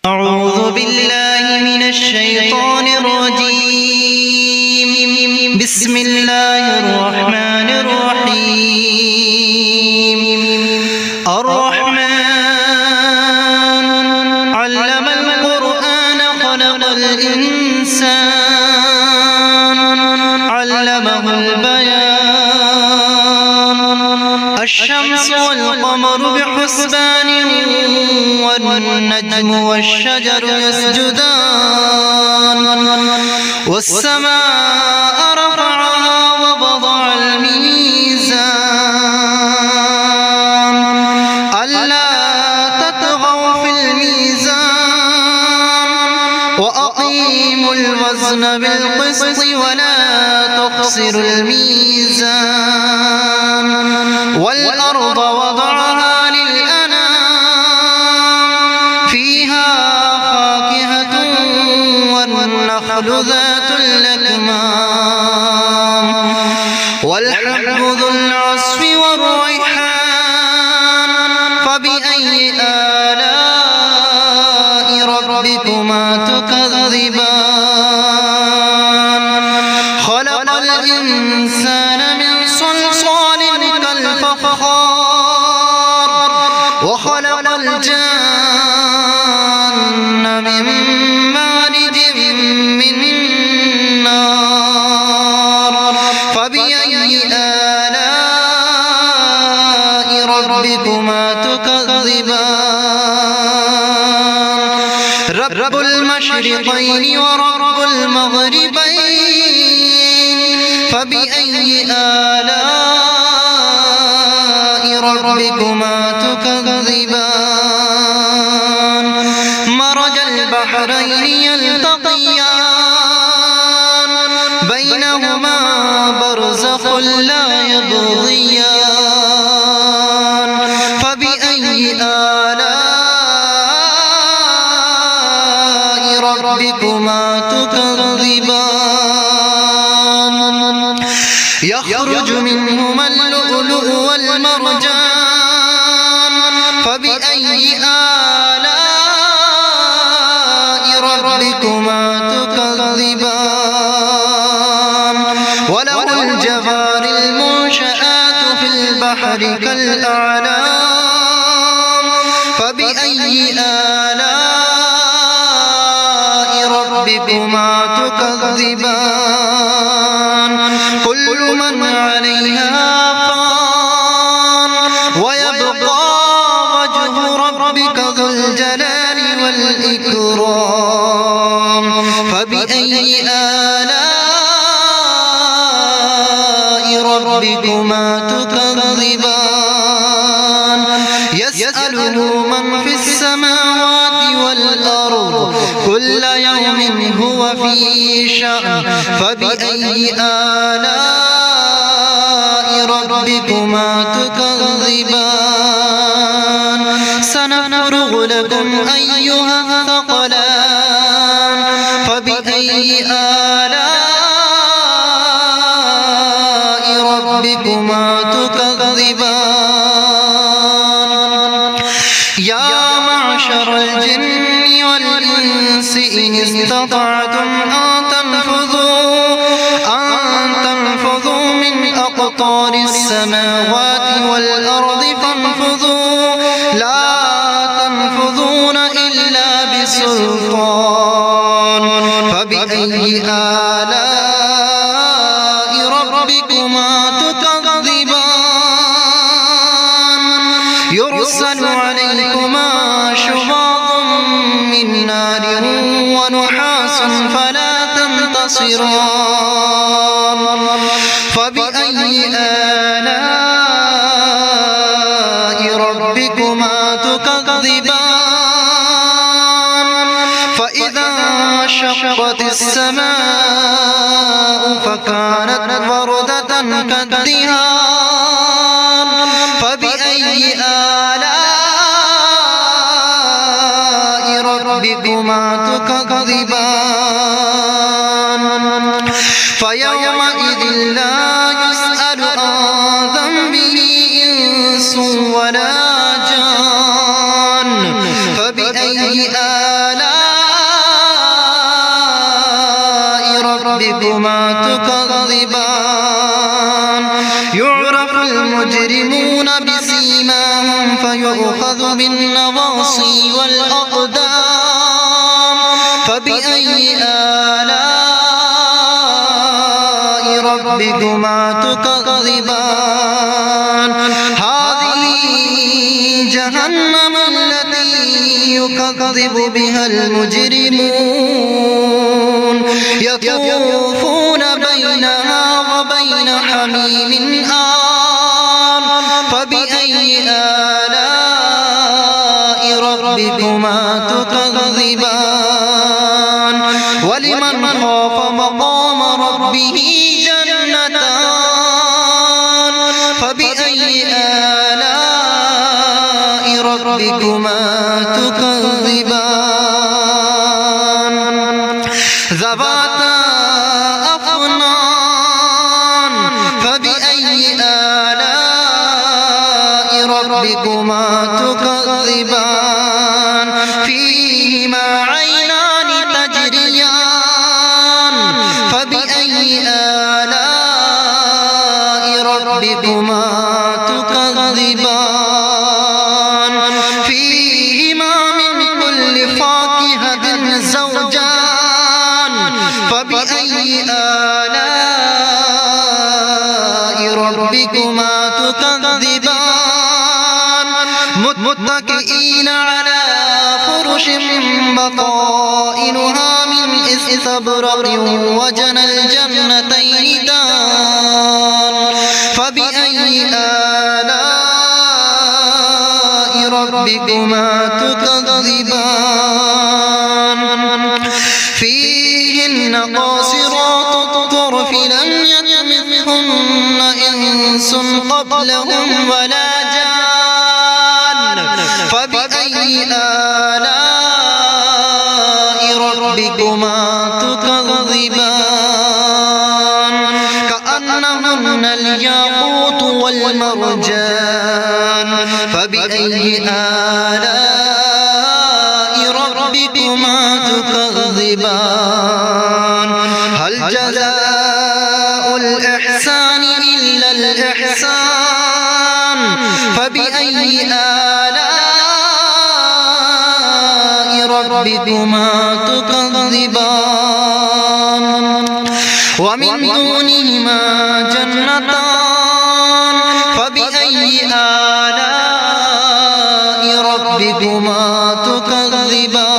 أعوذ بالله من الشيطان الرجيم. بسم الله الرحمن الرحيم. الرحمن علم القرآن خلق الإنسان علمه البيان. الشمس والقمر بحسبان والنجم والشجر يسجدان. والسماء رفعها ووضع الميزان ألا تطغوا في الميزان وأقيموا الوزن بالقسط ولا تخسروا الميزان. والأرض وضعها للأنام فيها فاكهة والنخل ذات الأكمام والحب ذو العصف والريحان. فبأي آلاء ربكما تكذبان. خلق الإنسان من صلصال كالفخار وخلق الجان من مارج من نار. فبأي آلاء ربكما تكذبان. رب المشرقين ورب المغربين. فبأي آلاء ربكما تكذبان. مرج البحرين يلتقيان بينهما برزخ لا يبغيان. فبأي آلاء ربكما تكذبان. يخرج منهما اللؤلؤ والمرجان. فبأي آلاء ربكما تكذبان. وله الجوار المنشآت في البحر كالأعلام. فبأي آلاء ربكما تكذبان. كل من عليها فان ويبقى وجه ربك ذو الجلال والإكرام. فبأي آلاء ربكما تكذبان. يسأله من في السماوات والأرض كل يوم هو في شأن. فبأي آلاء ربكما تكذبان. سنفرغ لكم أيها الثقلان. فبأي آلاء ربكما تكذبان. يا معشر الجن والإنس إن استطعتم أن تنفذوا من أقطار السماوات والأرض فانفذوا لا تنفذون إلا بسلطان. فبأي آلاء ربكما تكذبان. يرسل عليكما شواظ من نار ونحاس فلا تنتصران. فبأي آلاء ربكما تكذبان. فإذا انشقت السماء فكانت وردة كالدهان. فبأي آلاء ربكما تكذبان. فيومئذ لا يسأل عن ذنبه إنس ولا جان. فبأي فبأي آلاء ربكما تكذبان يعرف المجرمون بسيماهم فيؤخذ بالنواصي والأقدام فبأي آلاء ربكما تكذبان هذه جهنم التي يكذب بها المجرمون يطوفون بينها وبين حميم آن فبأي آلاء ربكما تكذبان ولمن خاف مقام ربه جنتان فبأي آلاء ربكما تكذبان ذواتا أفنان فبأي آلاء ربكما تكذبان فيهما عينان تجريان فبأي آلاء ربكما تكذبان فيهما من كل فاكهة زوجان فبأي آلاء ربكما تكذبان متكئين على فرش بطائنها من استبرق وجنى الجنتين دان فبأي آلاء ربكما تكذبان فيهن قاصرات الطرف لم يطمثهن إنس قبلهم ولا جان فبأي آلاء ربكما تكذبان كأنهن الياقوت والمرجان فبأي آلاء ربكما تكذبان هل جزاء الإحسان إلا الإحسان فبأي آلاء ربكما تكذبان ومن دونهما جنتان فبأي آلاء ربكما تكذبان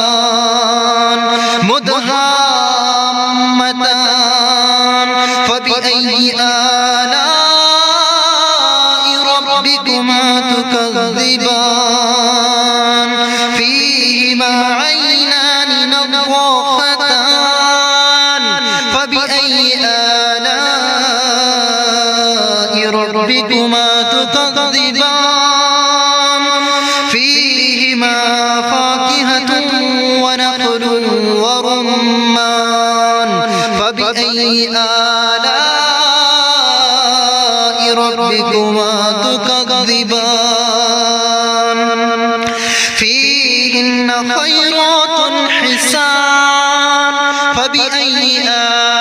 مدهامتان فبأي آلاء ربكما تكذبان فيهما عينان نضاختان فبأي آلاء ربكما تكذبان فيهما فاكهة ونخل ورمان فبأي آلاء ربكما تكذبان فيهن خيرات حسان فبأي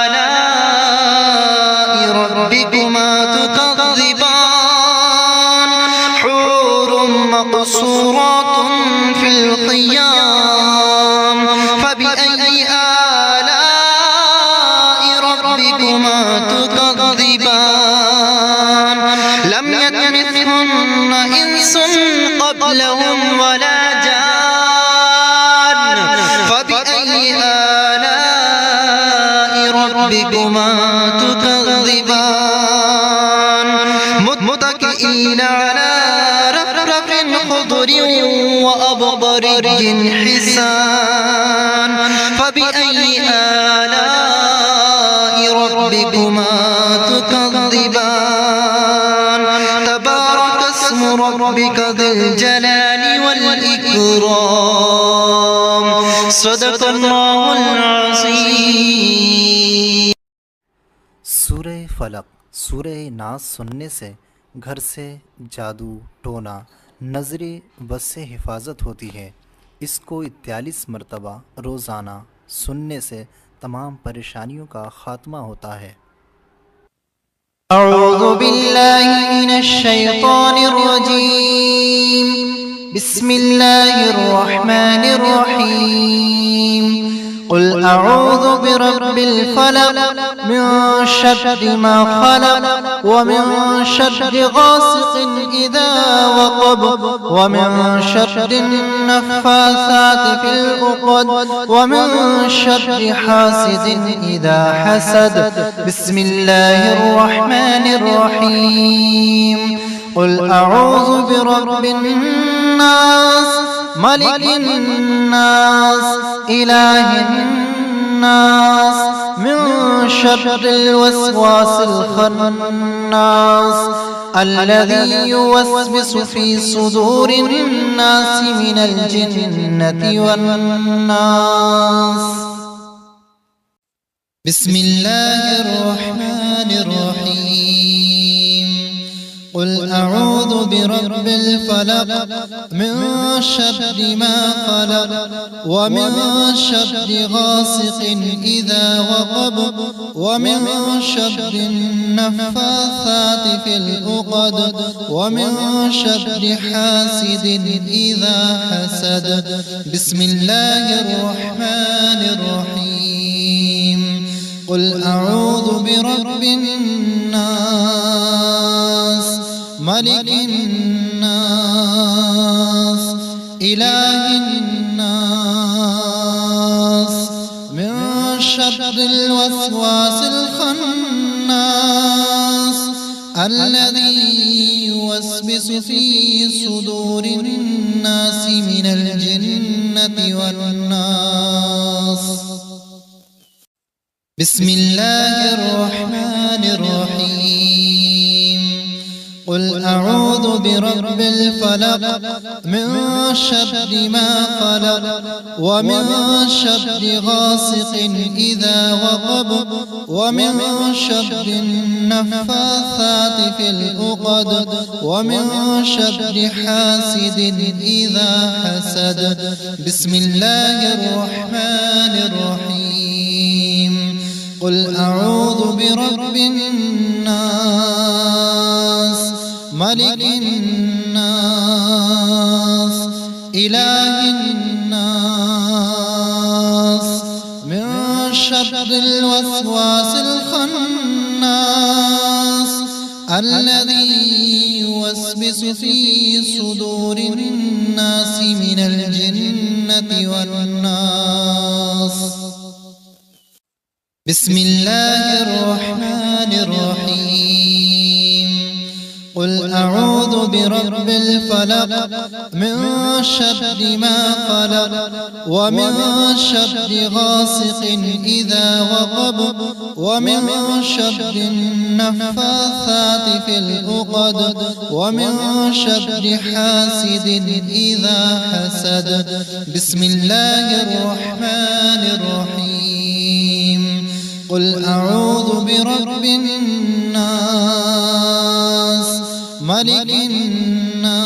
آلاء ربكما تكذبان حور مقصورات في الخيام فبأي آلاء ربكما تكذبان لم يطمثهن إنس قبلهم ولا جان فبأي آلاء ربكما تكذبان متكئين على رفرف خضر وأبقري حسان فبأي آلاء ربكما تكذبان تبارك اسم ربك ذي الجلال والإكرام صدق الله العظيم सूरह फलक सूरह नास सुनने से घर से जादू टोना नजरी बस से हिफाजत होती है। इसको 43 मरतबा रोज़ाना सुनने से तमाम परेशानियों का ख़ात्मा होता है। أعوذ بالله من الشيطان الرجيم بسم الله الرحمن الرحيم قل أعوذ برب الفلق من شر ما خلق ومن شر غاسق إذا وقب ومن شر النفاثات في العقد ومن شر حاسد إذا حسد بسم الله الرحمن الرحيم قل أعوذ برب الناس ملك الناس إله الناس من شر الوسواس الخناس الذي يوسوس في صدور الناس من الجنة والناس. بسم الله الرحمن الرحيم قل أعوذ برب الفلق من شر ما خلق ومن شر غاسق إذا وقب ومن شر النفاثات في العقد ومن شر حاسد إذا حسد بسم الله الرحمن الرحيم قل أعوذ برب الناس ملك الناس إله الناس من شر الوسواس الخناس الذي يوسوس في صدور الناس من الجنة والناس. بسم الله الرحمن الرحيم قل أعوذ برب الفلق من شر ما خلق ومن شر غاسق إذا وقب ومن شر النفاثات في العقد ومن شر حاسد إذا حسد بسم الله الرحمن الرحيم قل أعوذ برب الناس ملك الناس إله الناس من شر الوسواس الخناس الذي يوسوس في صدور الناس من الجنة والناس. بسم الله الرحمن الرحيم قل أعوذ برب الفلق من شر ما خلق ومن شر غاسق إذا وقب ومن شر النفاثات في العقد ومن شر حاسد إذا حسد بسم الله الرحمن الرحيم قل أعوذ برب الناس ملك الناس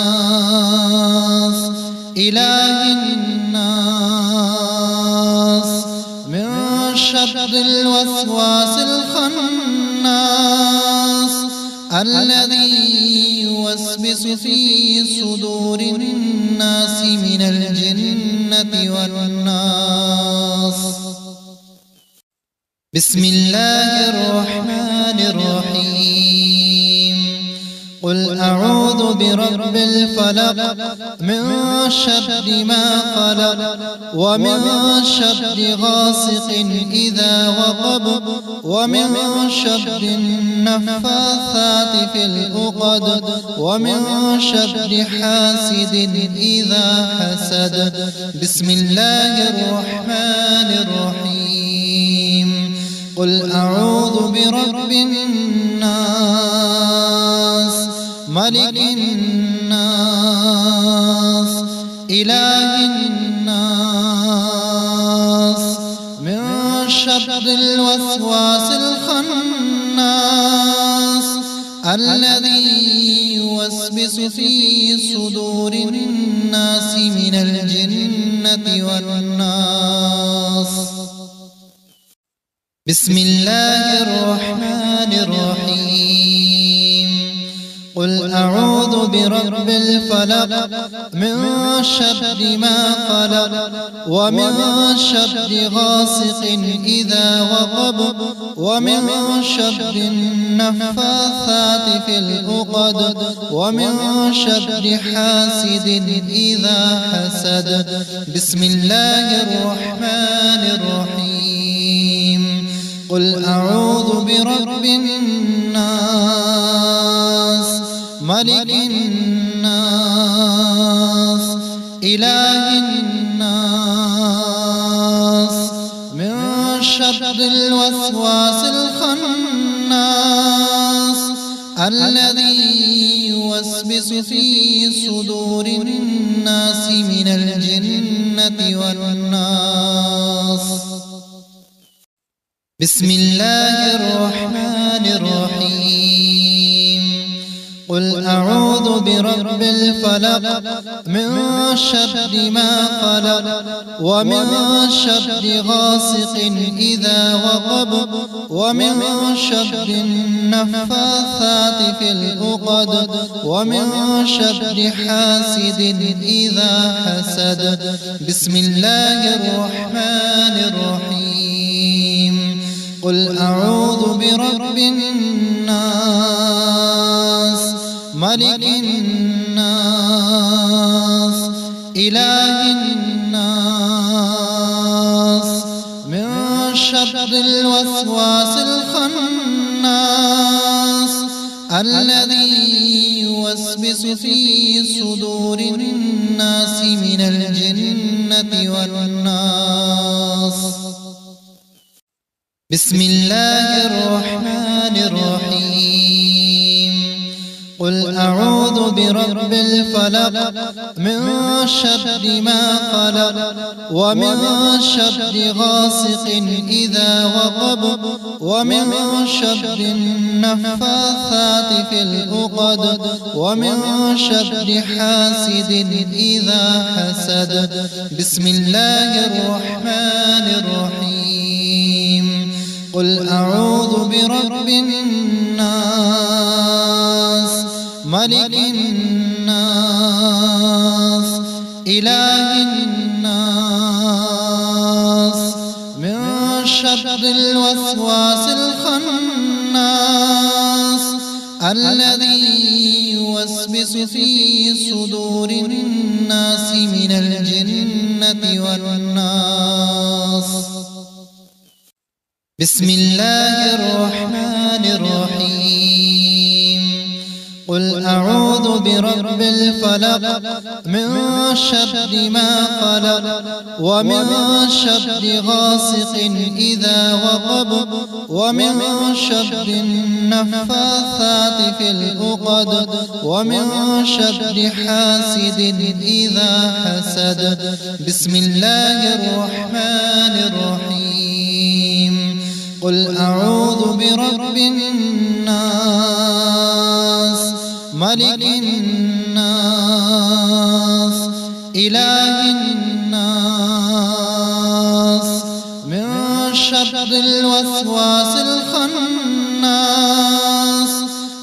إله الناس من شر الوسواس الخناس الذي يوسوس في صدور الناس من الجنة والناس. بسم الله الرحمن الرحيم قل أعوذ برب الفلق من شر ما خلق ومن شر غاسق إذا وقب ومن شر النفاثات في العقد ومن شر حاسد إذا حسد بسم الله الرحمن الرحيم قل أعوذ برب الناس ملك الناس إله الناس من شر الوسواس الخناس الذي يوسوس في صدور الناس من الجنة الجنة والناس. بسم الله الرحمن الرحيم. قل أعوذ برب الفلق من شر ما خلق ومن شر غاسق إذا وقب ومن شر النفاثات في العقد ومن شر حاسد إذا حسد. بسم الله الرحمن الرحيم. قل أعوذ برب الناس ملك الناس إله الناس من شر الوسواس الخناس الذي يوسوس في صدور الناس من الجنة والناس. بسم الله الرحمن الرحيم. قل أعوذ برب الفلق من شر ما خلق ومن شر غاسق إذا وقب ومن شر النفاثات في العقد ومن شر حاسد إذا حسد. بسم الله الرحمن الرحيم. قل أعوذ برب الناس ملك الناس إله الناس من شر الوسواس الخناس الذي يوسوس في صدور الناس من الجنة والناس. بسم الله الرحمن الرحيم. قل أعوذ برب الفلق من شر ما خلق ومن شر غاسق إذا وقب ومن شر النفاثات في العقد ومن شر حاسد إذا حسد. بسم الله الرحمن الرحيم. قل أعوذ برب الناس ملك الناس إله الناس من شر الوسواس الخناس الذي يوسوس في صدور الناس من الجنة والناس. بسم الله الرحمن الرحيم. قل أعوذ برب الفلق من شر ما خلق ومن شر غاسق إذا وقب ومن شر النفاثات في العقد ومن شر حاسد إذا حسد. بسم الله الرحمن الرحيم. قل أعوذ برب الناس ملك الناس إله الناس من شر الوسواس الخناس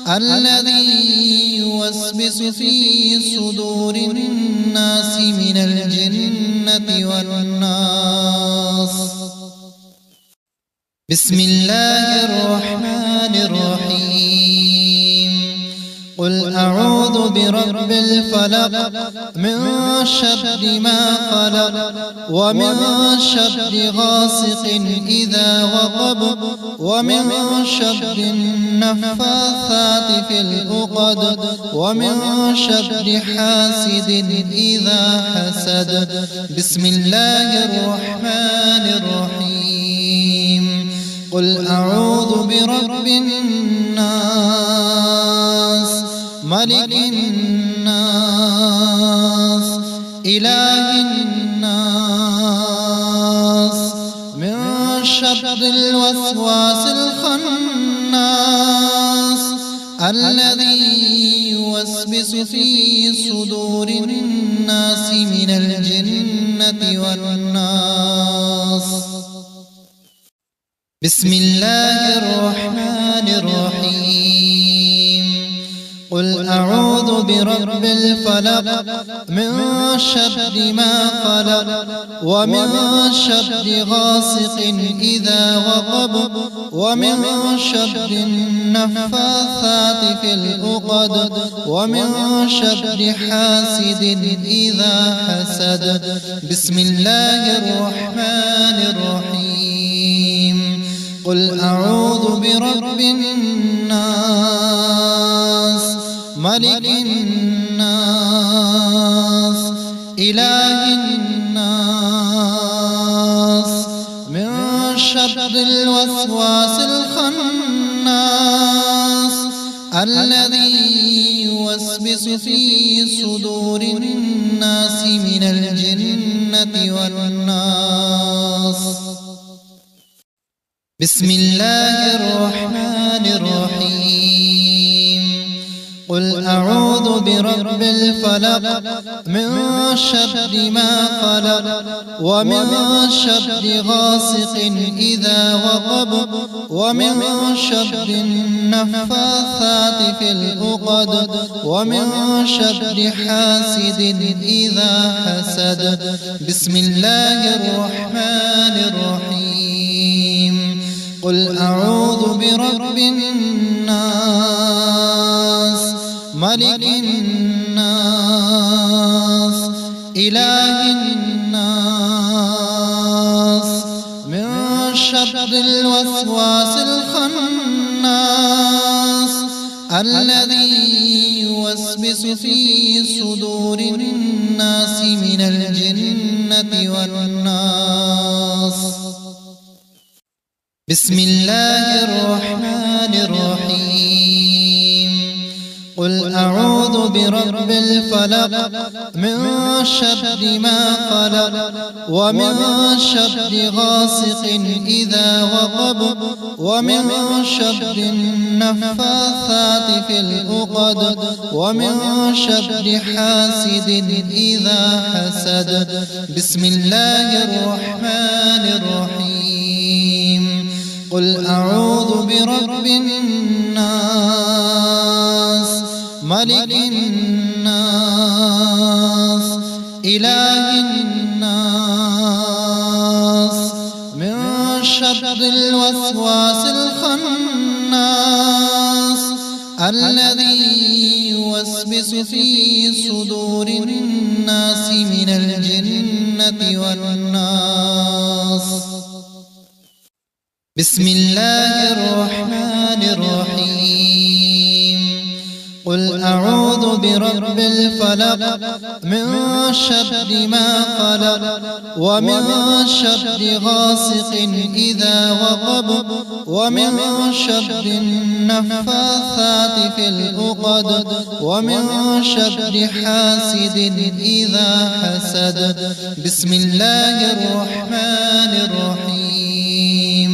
الذي يوسوس في صدور الناس من الجنة والناس. بسم الله الرحمن الرحيم. قل أعوذ برب الفلق من شر ما خلق ومن شر غاسق إذا وقب ومن شر النفاثات في العقد ومن شر حاسد إذا حسد. بسم الله الرحمن الرحيم. قل أعوذ برب الناس ملك الناس إله الناس من شر الوسواس الخناس الذي يوسوس في صدور الناس من الجنة الجنة والناس. بسم الله الرحمن الرحيم. قل أعوذ برب الفلق من شر ما خلق ومن شر غاسق إذا وقب ومن شر النفاثات في العقد ومن شر حاسد إذا حسد. بسم الله الرحمن الرحيم. قل أعوذ برب الناس ملك الناس إله الناس من شر الوسواس الخناس الذي يوسوس في صدور الناس من الجنة والناس. بسم الله الرحمن الرحيم. قل أعوذ برب الفلق من شر ما خلق ومن شر غاسق إذا وقب ومن شر النفاثات في العقد ومن شر حاسد إذا حسد. بسم الله الرحمن الرحيم. قل أعوذ برب الناس ملك الناس إله الناس من شر الوسواس الخناس الذي يوسوس في صدور الناس من الجنة والناس. بسم الله الرحمن الرحيم. قل أعوذ برب الفلق من شر ما خلق ومن شر غاسق إذا وقب ومن شر النفاثات في العقد ومن شر حاسد إذا حسد. بسم الله الرحمن الرحيم. قل أعوذ برب الناس ملك الناس إله الناس من شر الوسواس الخناس الذي يوسوس في صدور الناس من الجنة والناس. بسم الله الرحمن الرحيم. قل أعوذ برب الفلق من شر ما خلق ومن شر غاسق إذا وقب ومن شر النفاثات في العقد ومن شر حاسد إذا حسد. بسم الله الرحمن الرحيم.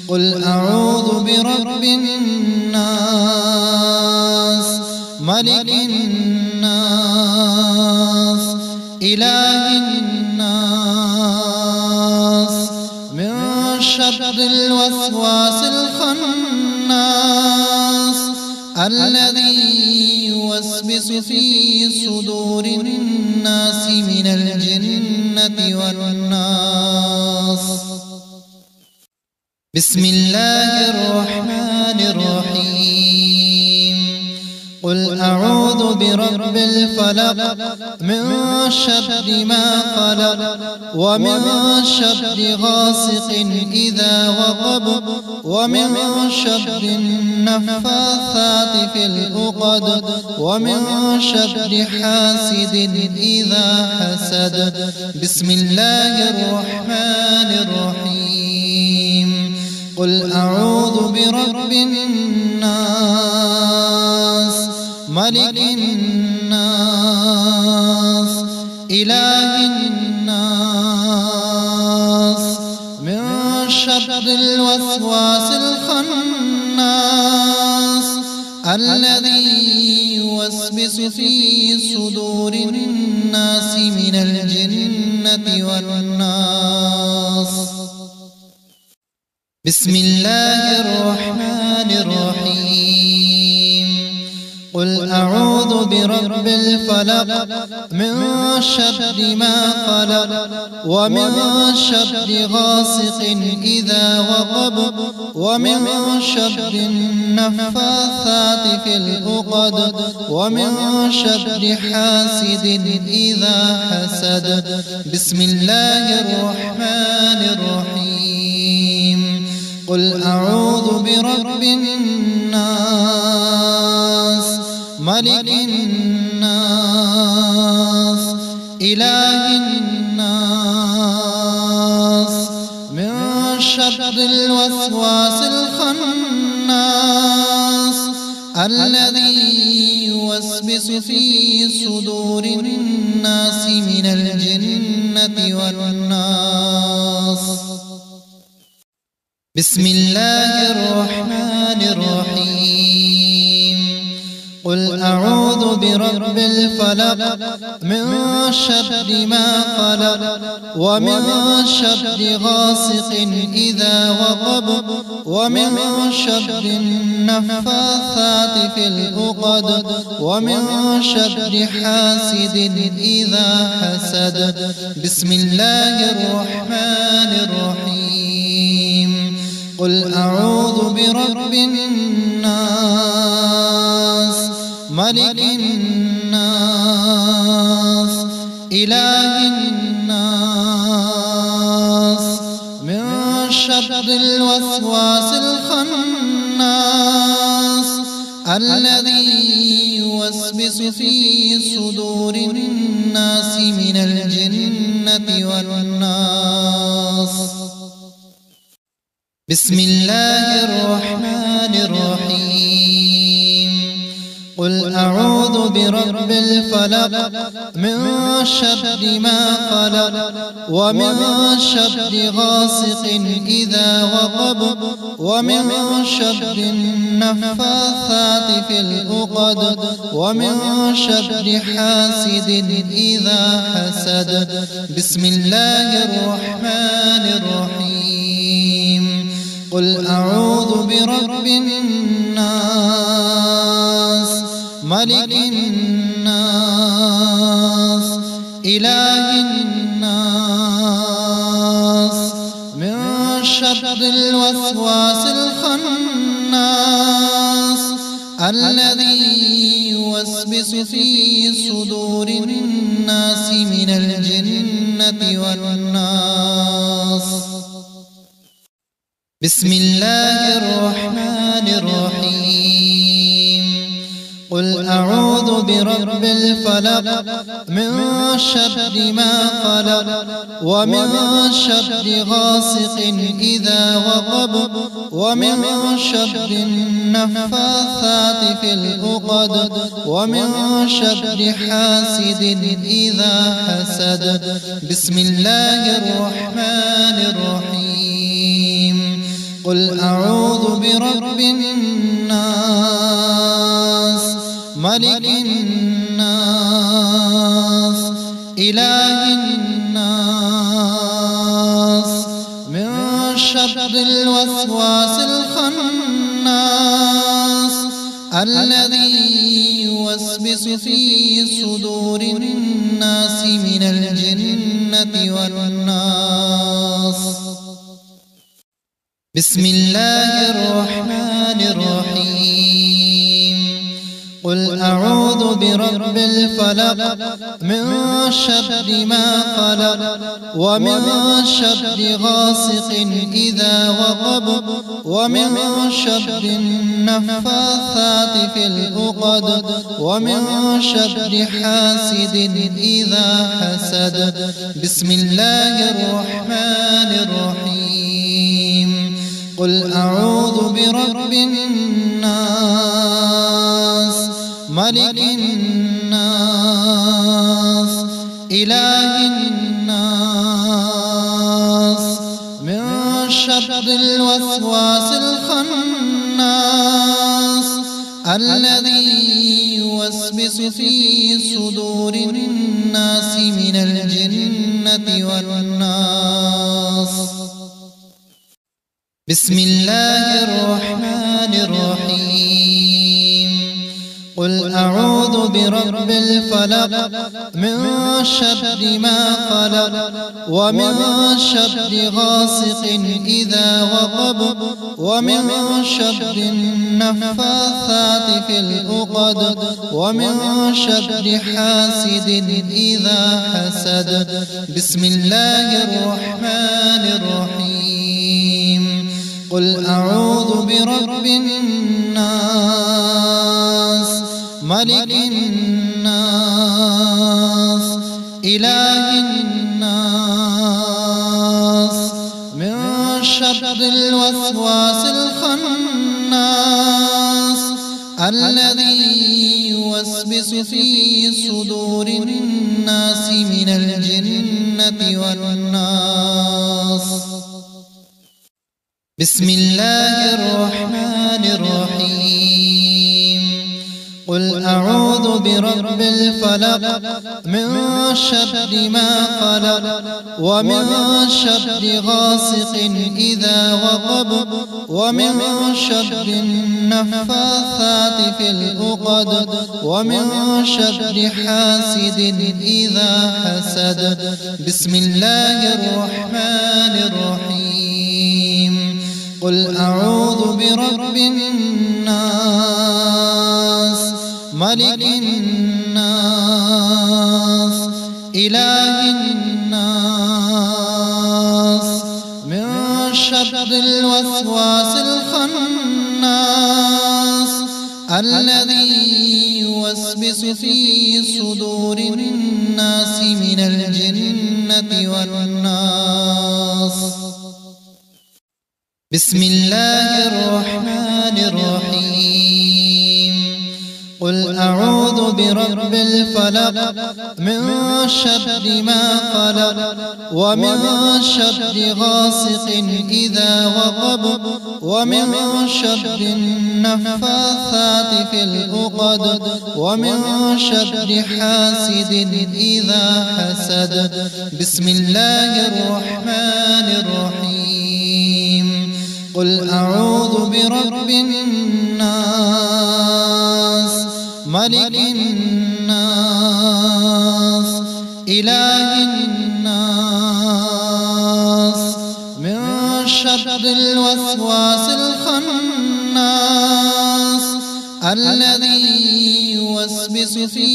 قل أعوذ برب الناس ملك الناس إله الناس من شر الوسواس الخناس الذي يوسوس في صدور الناس من الجنة والناس. بسم الله الرحمن الرحيم. قل أعوذ برب الفلق من شر ما خلق ومن شر غاسق إذا وقب ومن شر النفاثات في العقد ومن شر حاسد إذا حسد. بسم الله الرحمن الرحيم. قل أعوذ برب الناس ملك الناس إله الناس من شر الوسواس الخناس الذي يوسوس في صدور الناس من الجنة والناس. بسم الله الرحمن الرحيم. قل أعوذ برب الفلق من شر ما خلق ومن شر غاسق إذا وقب ومن شر النفاثات في العقد ومن شر حاسد إذا حسد. بسم الله الرحمن الرحيم. قل أعوذ برب الناس ملك الناس إله الناس من شر الوسواس الخناس الذي يوسوس في صدور الناس من الجنة والناس. بسم الله الرحمن الرحيم. قل أعوذ برب الفلق من شر ما خلق ومن شر غاسق إذا وقب ومن شر النفاثات في العقد ومن شر حاسد إذا حسد. بسم الله الرحمن الرحيم. قل أعوذ برب الناس ملك الناس إله الناس من شر الوسواس الخناس الذي يوسوس في صدور الناس من الجنة والناس. بسم الله الرحمن الرحيم. قل أعوذ برب الفلق من شر ما خلق ومن شر غاسق إذا وقب ومن شر النفاثات في العقد ومن شر حاسد إذا حسد. بسم الله الرحمن الرحيم. قل أعوذ برب الناس ملك الناس إله الناس من شر الوسواس الخناس الذي يوسوس في صدور الناس من الجنة والناس. بسم الله الرحمن الرحيم. قل أعوذ برب الفلق من شر ما خلق ومن شر غاسق إذا وقب ومن شر النفاثات في العقد ومن شر حاسد إذا حسد. بسم الله الرحمن الرحيم. قل أعوذ برب الناس ملك الناس إله الناس من شر الوسواس الخناس الذي يوسوس في صدور الناس من الجنة والناس. بسم الله الرحمن الرحيم. قل أعوذ برب الفلق من شر ما خلق ومن شر غاسق إذا وقب ومن شر النفاثات في العقد ومن شر حاسد إذا حسد. بسم الله الرحمن الرحيم. قل أعوذ برب الناس ملك الناس إله الناس من شر الوسواس الخناس الذي يوسوس في صدور الناس من الجنة الجنة والناس. بسم الله الرحمن الرحيم. قل أعوذ برب الفلق من شر ما خلق ومن شر غاسق إذا وقب ومن شر النفاثات في العقد ومن شر حاسد إذا حسد. بسم الله الرحمن الرحيم. قل أعوذ برب الناس ملك الناس إله الناس من شر الوسواس الخناس الذي يوسوس في صدور الناس من الجنة والناس. بسم الله الرحمن الرحيم. قل أعوذ برب الفلق من شر ما خلق ومن شر غاسق إذا وقب ومن شر النفاثات في العقد ومن شر حاسد إذا حسد. بسم الله الرحمن الرحيم. قل أعوذ برب الناس ملك الناس إله الناس من شر الوسواس الخناس الذي يوسوس في صدور الناس من الجنة والناس. بسم الله الرحمن الرحيم. قل أعوذ برب الفلق من شر ما خلق ومن شر غاسق إذا وقب ومن شر النفاثات في العقد ومن شر حاسد إذا حسد. بسم الله الرحمن الرحيم. قل أعوذ برب الناس ملك الناس إله الناس من شر الوسواس الخناس الذي يوسوس في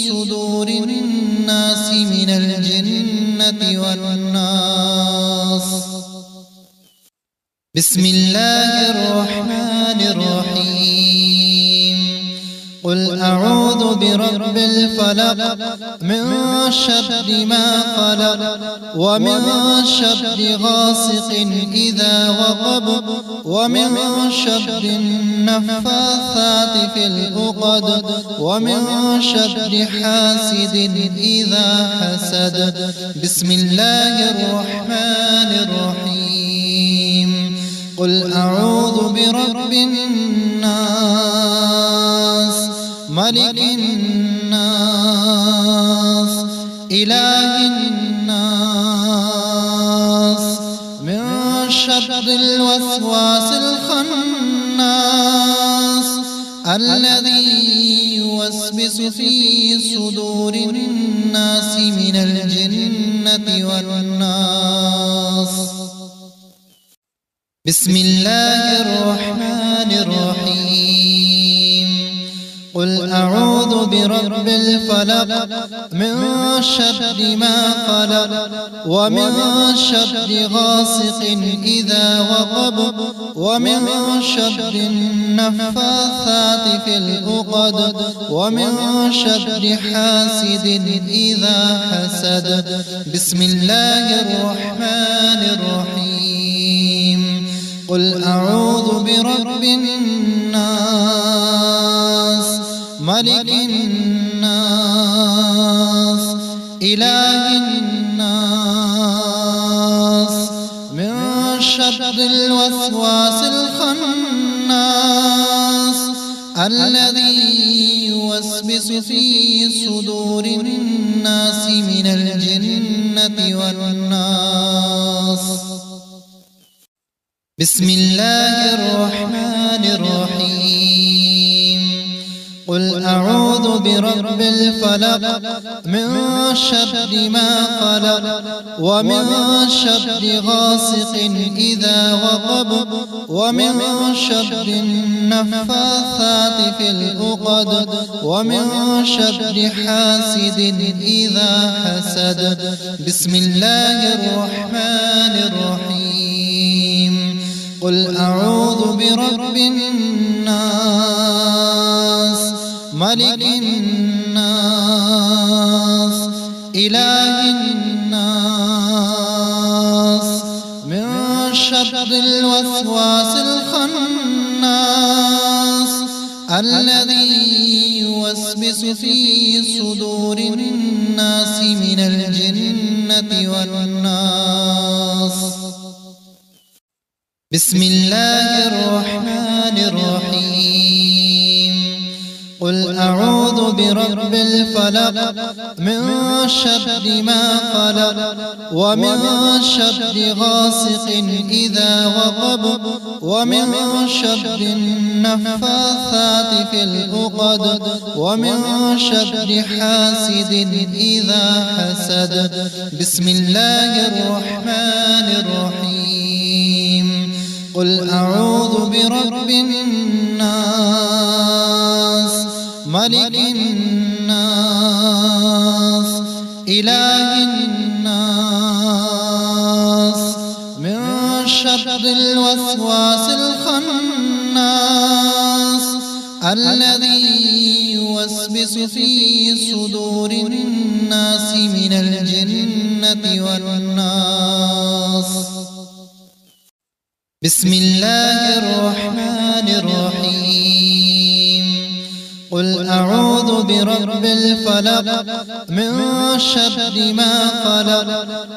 صدور الناس من الجنة والناس. بسم الله الرحمن الرحيم. قل أعوذ برب الفلق من شر ما خلق ومن شر غاسق إذا وقب ومن شر النفاثات في العقد ومن شر حاسد إذا حسد. بسم الله الرحمن الرحيم. قل أعوذ برب الناس ملك الناس إله الناس من شر الوسواس الخناس الذي يوسوس في صدور الناس من الجنة والناس. بسم الله الرحمن الرحيم. قل أعوذ برب الفلق من شر ما خلق ومن شر غاسق إذا وقب ومن شر النفاثات في العقد ومن شر حاسد إذا حسد. بسم الله الرحمن الرحيم. قل أعوذ برب الناس ملك الناس إله الناس من شر الوسواس الخناس الذي يوسوس في صدور الناس من الجنة الجنة والناس. بسم الله الرحمن الرحيم. قل أعوذ برب الفلق من شر ما خلق ومن شر غاسق إذا وقب ومن شر النفاثات في العقد ومن شر حاسد إذا حسد. بسم الله الرحمن الرحيم. قل أعوذ برب الناس ملك الناس إله الناس من شر الوسواس الخناس الذي يوسوس في صدور الناس من الجنة والناس. بسم الله الرحمن الرحيم. قل أعوذ برب الفلق من شر ما خلق ومن شر غاسق إذا وقب ومن شر النفاثات في العقد ومن شر حاسد إذا حسد. بسم الله الرحمن الرحيم. قل أعوذ برب الناس ملك الناس إله الناس من شر الوسواس الخناس الذي يوسوس في صدور الناس من الجنة والناس. بسم الله الرحمن الرحيم. قل أعوذ برب الفلق من شر ما خلق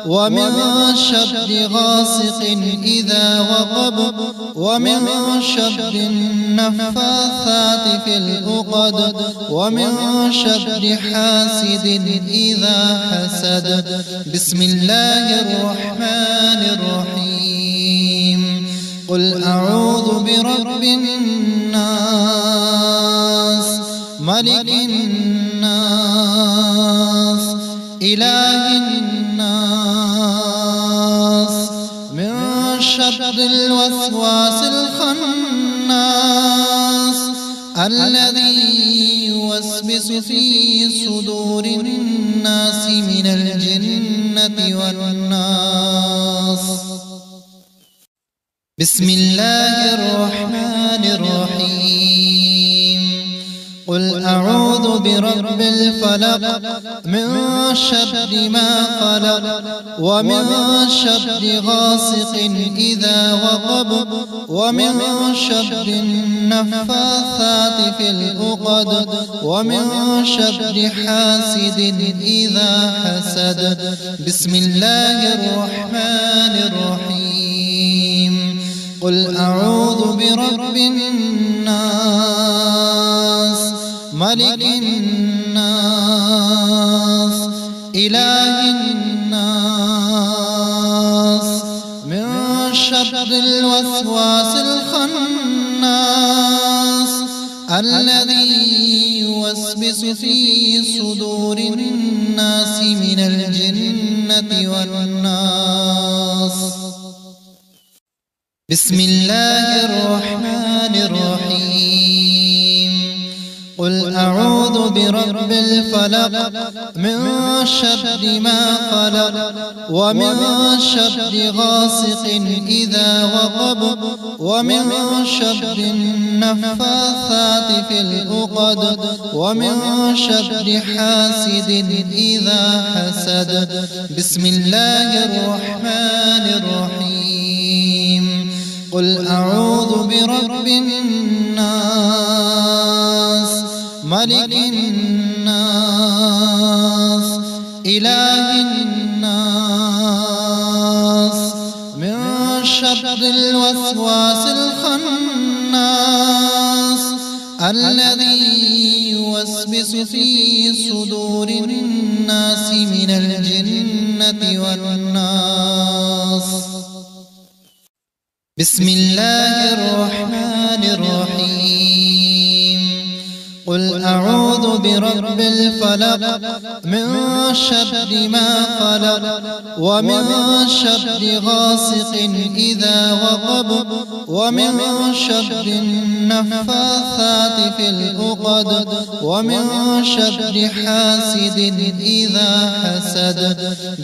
ومن شر غاسق إذا وقب ومن شر النفاثات في العقد ومن شر حاسد إذا حسد. بسم الله الرحمن الرحيم. قل أعوذ برب الناس ملك الناس إله الناس من شر الوسواس الخناس الذي يوسوس في صدور الناس من الجنة والناس. بسم الله الرحمن الرحيم. قل أعوذ برب الفلق من شر ما خلق ومن شر غاسق إذا وقب ومن شر النفاثات في العقد ومن شر حاسد إذا حسد. بسم الله الرحمن الرحيم. قل أعوذ برب الناس ملك الناس إله الناس من شر الوسواس الخناس الذي يوسوس في صدور الناس من الجنة والناس. بسم الله الرحمن الرحيم. قل أعوذ برب الفلق من شر ما خلق ومن شر غاسق إذا وقب ومن شر النفاثات في العقد ومن شر حاسد إذا حسد. بسم الله الرحمن الرحيم. قل أعوذ برب الناس ملك الناس إله الناس من شر الوسواس الخناس الذي يوسوس في صدور الناس من الجنة الجنة والناس. بسم الله الرحمن الرحيم. قل أعوذ برب الفلق من شر ما خلق ومن شر غاسق إذا وقب ومن شر النفاثات في العقد ومن شر حاسد إذا حسد.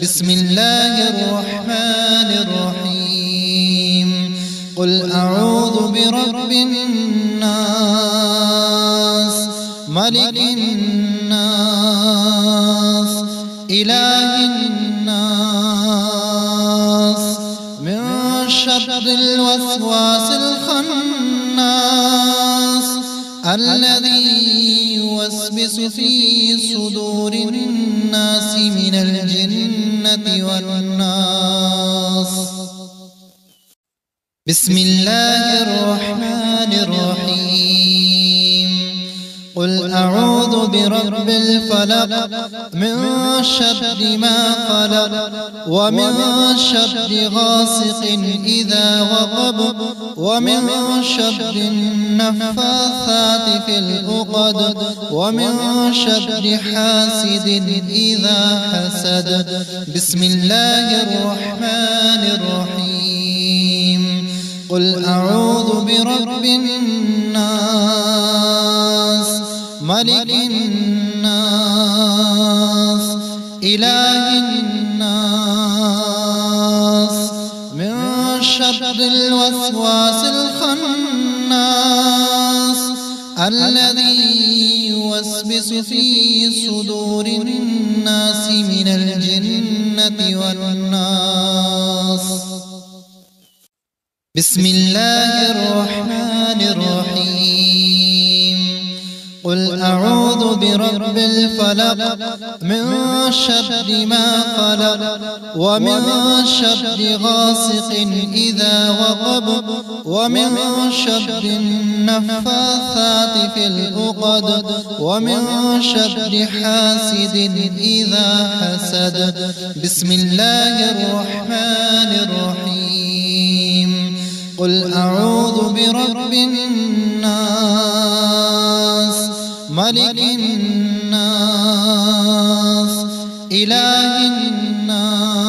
بسم الله الرحمن الرحيم. قل أعوذ برب الناس ملك الناس إله الناس من شر الوسواس الخناس الذي يوسوس في صدور الناس من الجنة والناس. بسم الله الرحمن الرحيم. قل أعوذ برب الفلق من شر ما خلق ومن شر غاسق إذا وقب ومن شر النفاثات في العقد ومن شر حاسد إذا حسد. بسم الله الرحمن الرحيم. قل أعوذ برب الناس ملك الناس إله الناس من شر الوسواس الخناس الذي يوسوس في صدور الناس من الجنة والناس. بسم الله الرحمن الرحيم. قل أعوذ برب الفلق من شر ما خلق ومن شر غاسق إذا وقب ومن شر النفاثات في العقد ومن شر حاسد إذا حسد. بسم الله الرحمن الرحيم. قل أعوذ برب الناس ملك الناس إله الناس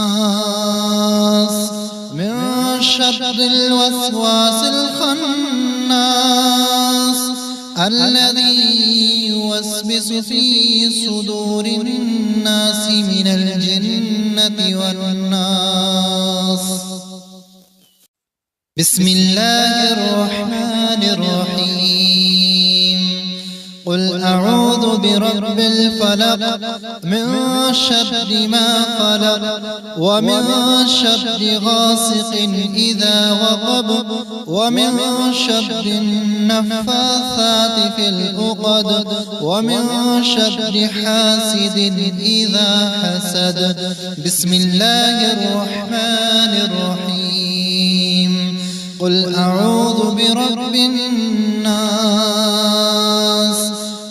من شر الوسواس الخناس الذي يوسوس في صدور الناس من الجنة والناس. بسم الله الرحمن الرحيم. قل أعوذ برب الفلق من شر ما خلق ومن شر غاسق إذا وقب ومن شر النفاثات في العقد ومن شر حاسد إذا حسد. بسم الله الرحمن الرحيم. قل أعوذ برب الناس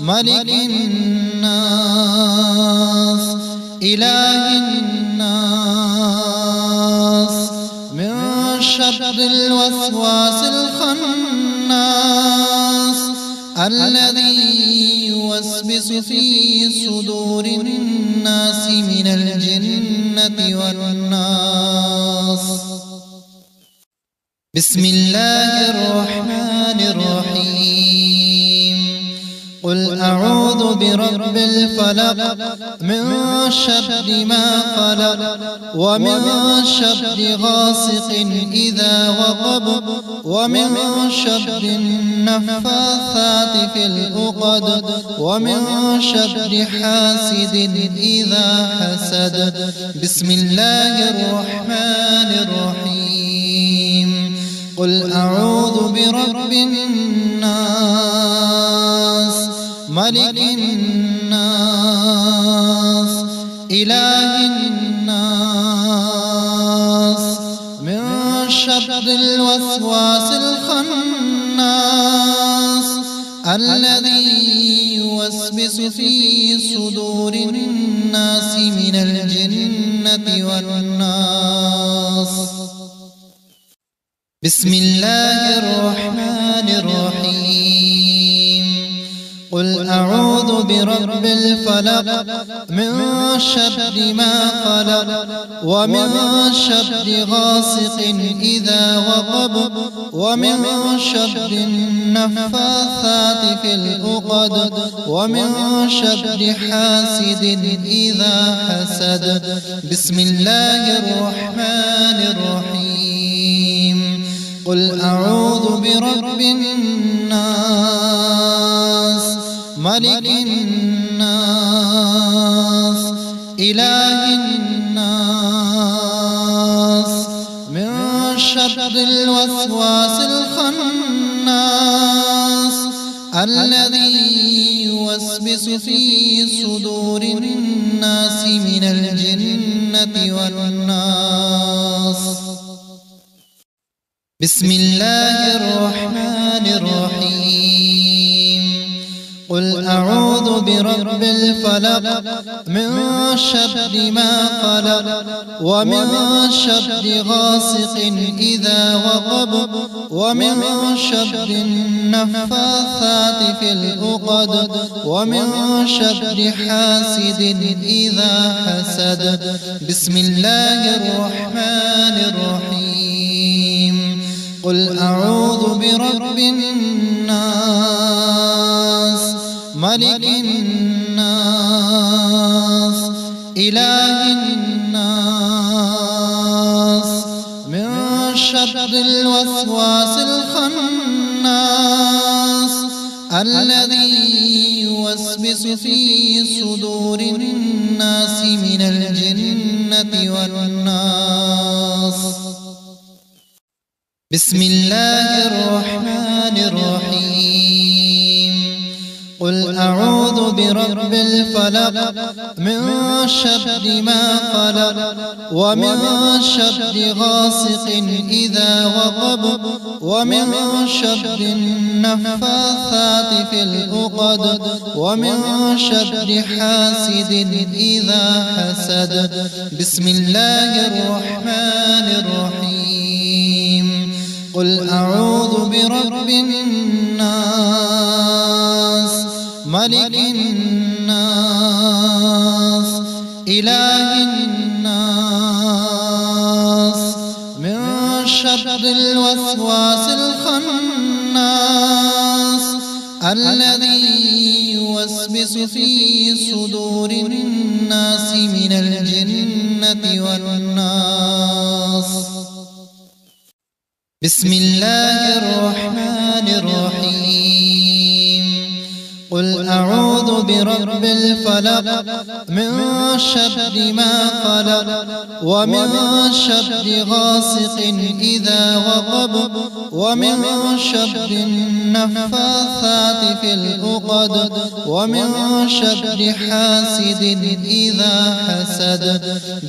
ملك الناس إله الناس من شر الوسواس الخناس الذي يوسوس في صدور الناس من الجنة والناس. بسم الله الرحمن الرحيم. قل أعوذ برب الفلق من شر ما خلق ومن شر غاسق إذا وقب ومن شر النفاثات في العقد ومن شر حاسد إذا حسد. بسم الله الرحمن الرحيم. قل أعوذ برب الناس ملك الناس إله الناس من شر الوسواس الخناس الذي يوسوس في صدور الناس من الجنة الجنة والناس. بسم الله الرحمن الرحيم. قل أعوذ برب الفلق من شر ما خلق ومن شر غاسق إذا وقب ومن شر النفاثات في العقد ومن شر حاسد إذا حسد. بسم الله الرحمن الرحيم. قل أعوذ برب الناس ملك الناس إله الناس من شر الوسواس الخناس الذي يوسوس في صدور الناس من الجنة والناس. بسم الله الرحمن الرحيم. قل أعوذ برب الفلق من شر ما خلق ومن شر غاسق إذا وقب ومن شر النفاثات في العقد ومن شر حاسد إذا حسد. بسم الله الرحمن الرحيم. قل أعوذ برب الناس ملك الناس إله الناس من شر الوسواس الخناس الذي يوسوس في صدور الناس من الجنة والناس. بسم الله الرحمن الرحيم. قل أعوذ برب الفلق من شر ما خلق ومن شر غاسق إذا وقب ومن شر النفاثات في العقد ومن شر حاسد إذا حسد. بسم الله الرحمن الرحيم. قل أعوذ برب الناس ملك الناس إله الناس من شر الوسواس الخناس الذي يوسوس في صدور الناس من الجنة والناس. بسم الله الرحمن الرحيم. قل أعوذ برب الفلق من شر ما خلق ومن شر غاسق إذا وقب ومن شر النفاثات في العقد ومن شر حاسد إذا حسد.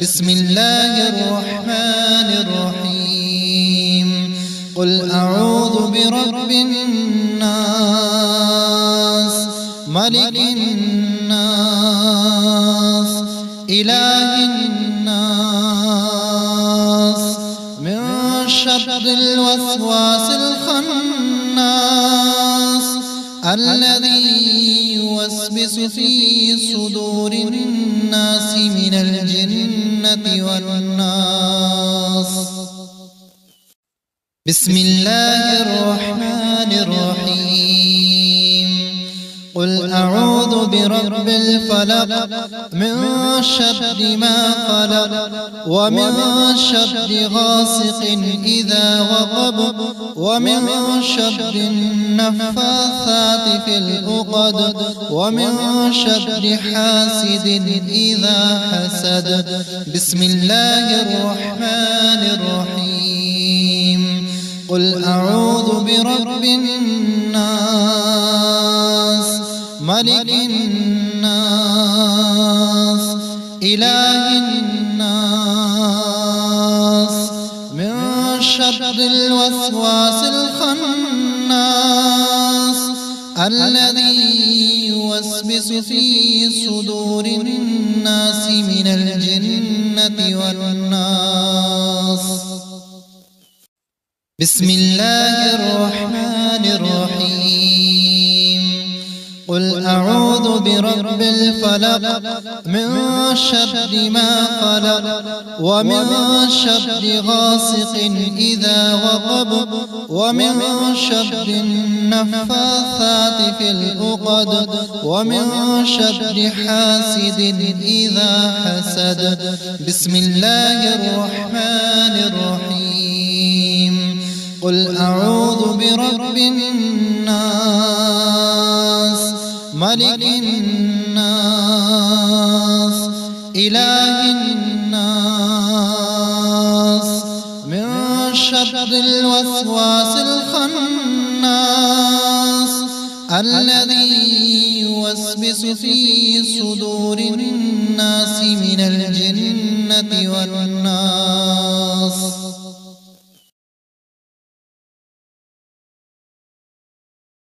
بسم الله الرحمن الرحيم. قل أعوذ برب الناس ملك الناس إله الناس من شر الوسواس الخناس الذي يوسوس في صدور الناس من الجنة والناس. بسم الله الرحمن الرحيم. قل أعوذ برب الفلق من شر ما خلق ومن شر غاسق إذا وقب ومن شر النفاثات في العقد ومن شر حاسد إذا حسد. بسم الله الرحمن الرحيم. قل أعوذ برب الناس ملك الناس إله الناس من شر الوسواس الخناس الذي يوسوس في صدور الناس من الجنة الجنة والناس. بسم الله الرحمن الرحيم. قل أعوذ برب الفلق من شر ما خلق ومن شر غاسق إذا وقب ومن شر النفاثات في العقد ومن شر حاسد إذا حسد. بسم الله الرحمن الرحيم. قل أعوذ برب الناس ملك الناس إله الناس من شر الوسواس الخناس الذي يوسوس في صدور الناس من الجنة والناس.